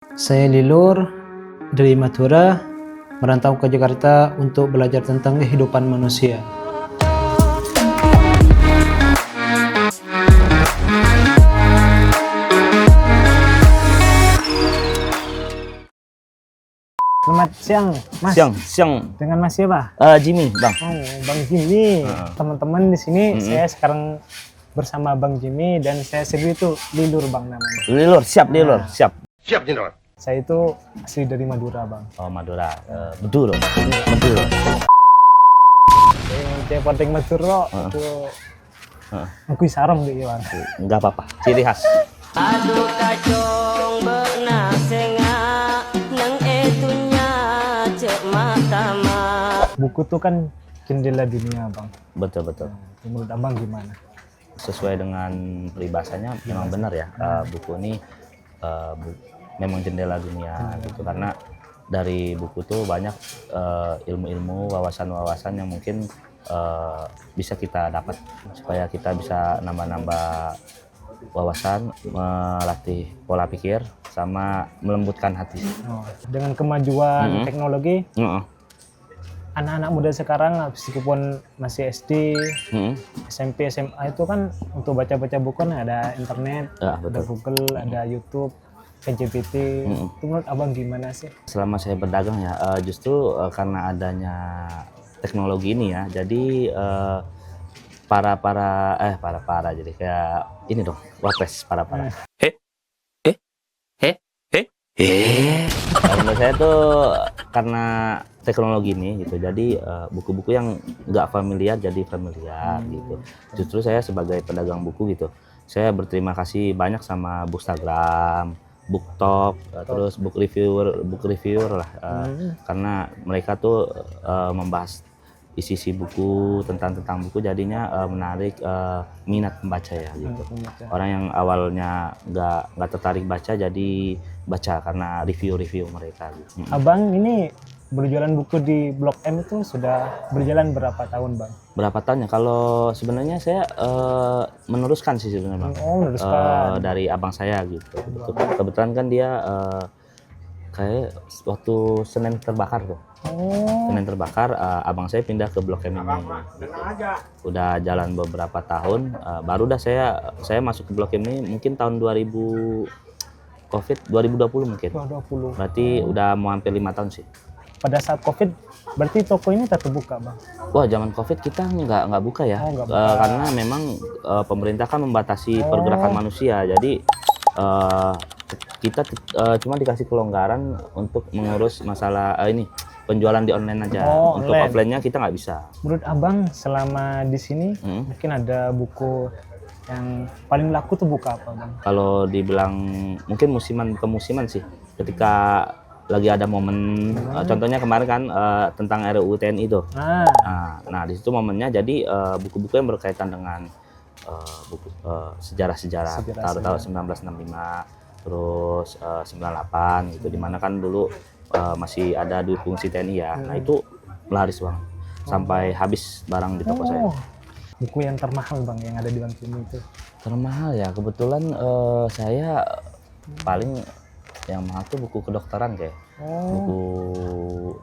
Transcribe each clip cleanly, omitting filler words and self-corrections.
Saya Lilur dari Madura, merantau ke Jakarta untuk belajar tentang kehidupan manusia. Selamat siang, Mas. Siang. Dengan Mas siapa? Jimmy, Bang. Oh, Bang Jimmy. Teman-teman di sini saya sekarang bersama Bang Jimmy dan saya sendiri itu Lilur, Bang, namanya. Lilur, siap. Siap, Jenderal. Saya itu asli dari Madura, Bang. Oh, Madura. Betul. Saya penting Madura itu aku sarong gitu, Bang. Enggak apa-apa. Ciri khas. Aduh kacong benak sengak nang etunya cek mata. Buku tuh kan jendela dunia, Bang. Betul. Menurut Abang gimana? Sesuai dengan peribahasanya memang benar ya. Buku ini memang jendela dunia gitu, karena dari buku tuh banyak ilmu-ilmu, wawasan-wawasan yang mungkin bisa kita dapat supaya kita bisa nambah-nambah wawasan, melatih pola pikir, sama melembutkan hati. Dengan kemajuan teknologi, anak-anak muda sekarang meskipun masih SD, SMP, SMA itu kan untuk baca-baca buku kan ada internet, Ya, ada betul. Google, ada YouTube, ChatGPT. Itu menurut Abang gimana sih? Selama saya berdagang ya, justru karena adanya teknologi ini ya, jadi para jadi kayak ini dong, wapres para. Menurut saya tuh karena teknologi ini gitu, jadi buku-buku yang nggak familiar jadi familiar gitu. Justru saya sebagai pedagang buku gitu, saya berterima kasih banyak sama Bookstagram, BookTok, terus book reviewer lah, karena mereka tuh membahas isi buku, tentang buku, jadinya menarik minat pembaca ya gitu. Orang yang awalnya nggak tertarik baca jadi baca karena review mereka gitu. Abang ini berjualan buku di Blok M itu sudah berjalan berapa tahun, Bang? Berapa tahun ya? Kalau sebenarnya saya meneruskan sih sebenarnya, Bang. Oh, meneruskan. Dari abang saya gitu. Kebetulan kan dia kayak waktu Senin terbakar tuh. Senin terbakar, abang saya pindah ke Blok M ini. Gitu. Udah jalan beberapa tahun, baru dah saya masuk ke Blok M ini mungkin tahun 2020 mungkin. 2020. Berarti udah mau hampir 5 tahun sih. Pada saat COVID, berarti toko ini terbuka, Bang? Wah, zaman COVID kita nggak buka ya, Oh, nggak buka. karena memang pemerintah kan membatasi pergerakan manusia. Jadi kita cuma dikasih kelonggaran untuk mengurus masalah ini penjualan di online aja. Oh, untuk online. offline-nya kita nggak bisa. Menurut Abang selama di sini mungkin ada buku yang paling laku tuh buku apa, Bang? Kalau dibilang mungkin musiman sih, ketika lagi ada momen, contohnya kemarin kan tentang RUU TNI itu. Nah di situ momennya, jadi buku-buku yang berkaitan dengan sejarah-sejarah, taruh 1965, terus 98 gitu, dimana kan dulu masih ada dua fungsi TNI ya. Nah itu laris, Bang, sampai habis barang di toko saya. Buku yang termahal, Bang, yang ada di Bang Jimmy itu? Termahal ya, kebetulan saya paling yang mahal tuh buku kedokteran kayak. Buku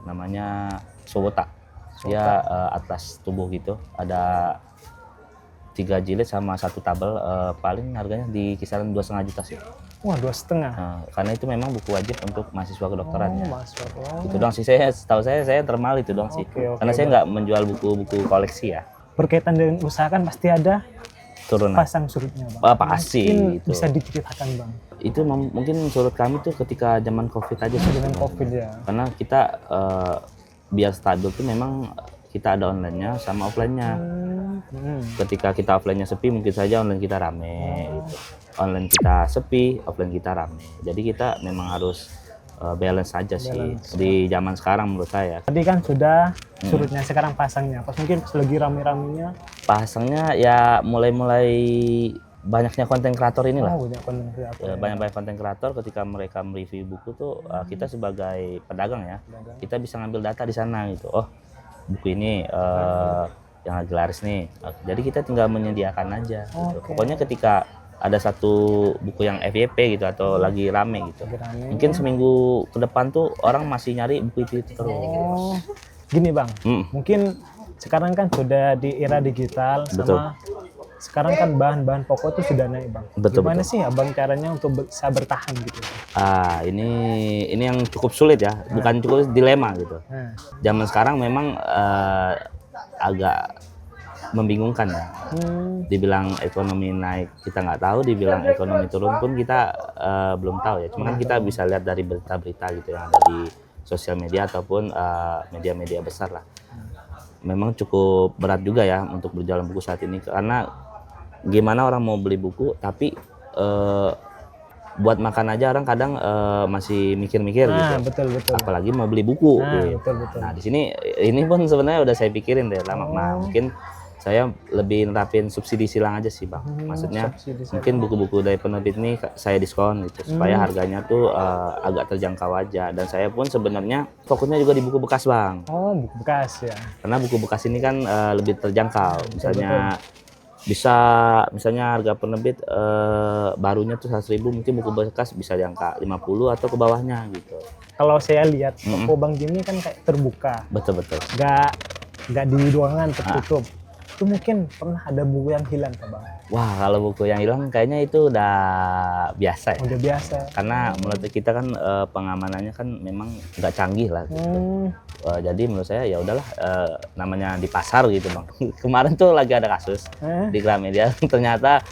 namanya Sowota. Dia atlas tubuh gitu, ada 3 jilid sama 1 tabel, paling harganya di kisaran 2,5 juta sih. Wah, 2,5. Karena itu memang buku wajib untuk mahasiswa kedokteran ya. Masuk. Itu doang sih, setahu saya termahal itu doang sih. Oke, Karena saya nggak menjual buku-buku koleksi ya. Berkaitan dengan usaha kan pasti ada Turunan. pasang surutnya, Bang. Pasti Mungkin itu. bisa diceritakan, Bang, Itu mungkin surut kami tuh ketika zaman COVID aja sih. dengan COVID ya. Karena kita biar stabil tuh memang kita ada online-nya sama offline-nya. Ketika kita offline-nya sepi, mungkin saja online kita rame gitu. Online kita sepi, offline kita rame. Jadi kita memang harus balance aja sih di zaman sekarang menurut saya. Tadi kan sudah surutnya, sekarang pasangnya. Pas mungkin pas lagi rame-ramenya. Pasangnya ya mulai banyaknya konten kreator inilah. Banyak konten kreator. Banyak konten kreator ketika mereka mereview buku tuh, kita sebagai pedagang ya, kita bisa ngambil data di sana gitu. Oh, buku ini yang lagi laris nih. Jadi kita tinggal menyediakan aja gitu. Pokoknya ketika ada satu buku yang FYP gitu atau lagi rame gitu. Lagi rame. Mungkin seminggu ke depan tuh orang masih nyari buku itu terus. Oh, gini bang, mungkin sekarang kan sudah di era digital sama sekarang kan bahan-bahan pokok itu sudah naik bang. Betul, Gimana betul. sih abang caranya untuk bisa bertahan gitu? Ini yang cukup sulit ya, bukan cukup dilema gitu. Nah, Zaman sekarang memang agak membingungkan ya. Dibilang ekonomi naik kita nggak tahu, dibilang ekonomi turun pun kita belum tahu ya. Cuma kan kita bisa lihat dari berita-berita gitu yang ada di sosial media ataupun media-media besar lah. Memang cukup berat juga ya untuk berjualan buku saat ini, karena gimana orang mau beli buku tapi buat makan aja orang kadang masih mikir-mikir gitu. betul. Apalagi mau beli buku. Gitu. Betul. Nah di sini ini pun sebenarnya udah saya pikirin deh lama. Nah mungkin saya lebih nerapin subsidi silang aja sih bang. Maksudnya mungkin buku-buku dari penerbit ini saya diskon gitu supaya harganya tuh agak terjangkau aja. Dan saya pun sebenarnya fokusnya juga di buku bekas bang. Oh, buku bekas ya. Karena buku bekas ini kan lebih terjangkau. Misalnya harga penerbit barunya tuh 100.000, mungkin buku bekas bisa di angka 50 atau ke bawahnya gitu. Kalau saya lihat toko Bang Jimmy kan kayak terbuka, Betul. nggak di ruangan tertutup. Itu mungkin pernah ada buku yang hilang Pak Bang? Wah, kalau buku yang hilang kayaknya itu udah biasa ya. Udah biasa. Karena menurut kita kan pengamanannya kan memang nggak canggih lah. Gitu. Jadi menurut saya ya udahlah, namanya di pasar gitu bang. Kemarin tuh lagi ada kasus di Gramedia ternyata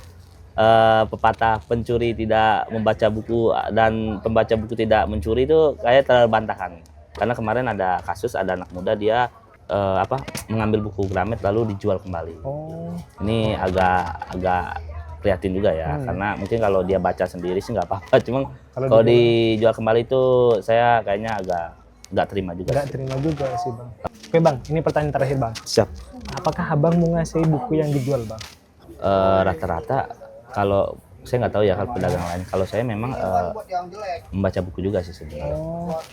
pepatah pencuri tidak membaca buku dan pembaca buku tidak mencuri itu kayak terbantahkan. Karena kemarin ada kasus ada anak muda dia mengambil buku Gramet lalu dijual kembali. Ini agak prihatin juga ya, karena mungkin kalau dia baca sendiri sih nggak apa-apa, cuma kalau dijual kembali itu saya kayaknya agak nggak terima juga. Nggak terima juga sih bang. Oke bang, ini pertanyaan terakhir bang. Siap. Apakah abang menguasai buku yang dijual bang? Rata-rata kalau saya nggak tahu ya kalau pedagang lain. Kalau saya memang membaca buku juga sih sebenarnya,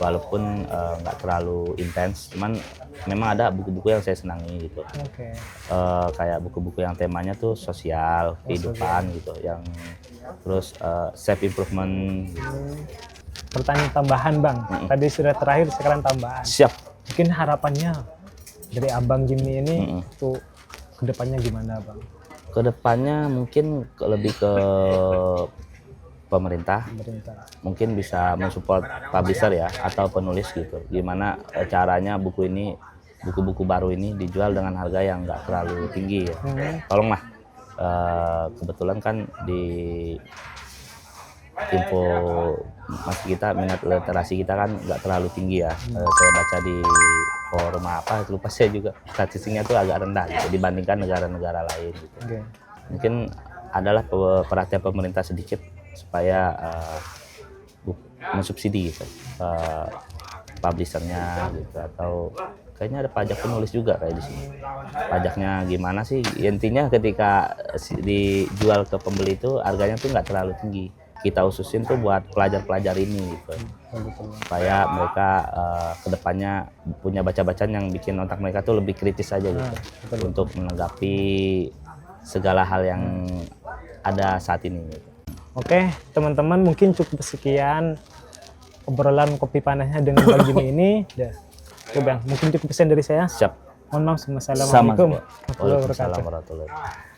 walaupun nggak terlalu intens, cuman memang ada buku-buku yang saya senangi gitu. Kayak buku-buku yang temanya tuh sosial, kehidupan gitu, yang terus self improvement. Gitu. Pertanyaan tambahan bang. Tadi sudah terakhir, sekarang tambahan. Siap. Mungkin harapannya dari abang Jimmy ini tuh kedepannya gimana bang? Kedepannya mungkin lebih ke pemerintah mungkin bisa mensupport publisher ya atau penulis gitu, gimana caranya buku-buku baru ini dijual dengan harga yang nggak terlalu tinggi ya. Tolonglah, kebetulan kan di info kita minat literasi kita kan nggak terlalu tinggi ya. Saya baca di forum lupa saya juga, statistiknya tuh agak rendah gitu dibandingkan negara-negara lain gitu. Mungkin adalah perhatian pemerintah sedikit supaya mensubsidi gitu publishernya gitu, atau kayaknya ada pajak penulis juga kayak di sini. Pajaknya gimana sih? Intinya ketika dijual ke pembeli itu harganya tuh nggak terlalu tinggi. Kita ususin tuh buat pelajar-pelajar ini gitu, supaya mereka kedepannya punya baca-bacaan yang bikin otak mereka tuh lebih kritis aja gitu, untuk menanggapi segala hal yang ada saat ini gitu. Oke teman-teman, mungkin cukup sekian obrolan kopi panasnya dengan Bang Jimmy ini. Oke Bang, mungkin cukup pesan dari saya. Siap. Mohon maaf, Assalamualaikum Waalaikumsalam warahmatullahi wabarakatuh.